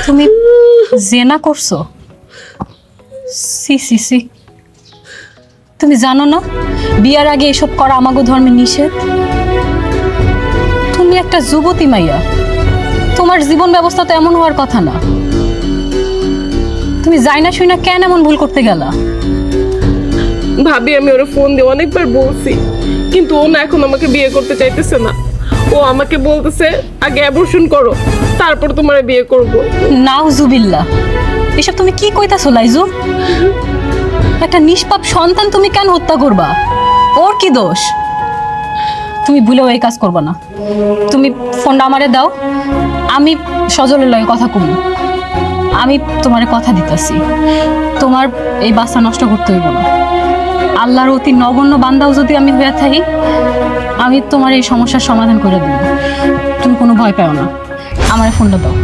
তুমি জেনা করছো? সি সি সি, তুমি জানো না বিয়ার আগে এসব করা আমাগো ধর্মে নিষেধ? তুমি একটা যুবতী মাইয়া, তোমার জীবন ব্যবস্থা তো এমন হওয়ার কথা না। তুমি যাই না শুই না কেন এমন ভুল করতে গেলা? ভাবি আমি ওরা ফোন দিয়ে অনেকবার বলছি, কিন্তু ও না এখন আমাকে বিয়ে করতে চাইতেছে না। ও আমাকে বলতেছে আগে অ্যাবর্শন করো, তারপর তোমার বিয়ে করব। নাউজুবিল্লাহ, এসব তুমি কি কইতাছো লাইজু? একটা নিষ্পাপ সন্তান তুমি কেন হত্যা করবা? ওর কি দোষ? তুমি ভুলেও এই কাজ করবা না। তুমি ফোনটা আমারে দাও, আমি সজলের লগে কথা কম। আমি তোমারে কথা দিতেছি, তোমার এই বাচ্চা নষ্ট করতে হইব না। আল্লাহর অতি নগণ্য বান্দাও যদি আমি হয়ে থাকি, আমি তোমার এই সমস্যার সমাধান করে দেব। তুমি কোনো ভয় পাও না, আমার ফোনটা দাও।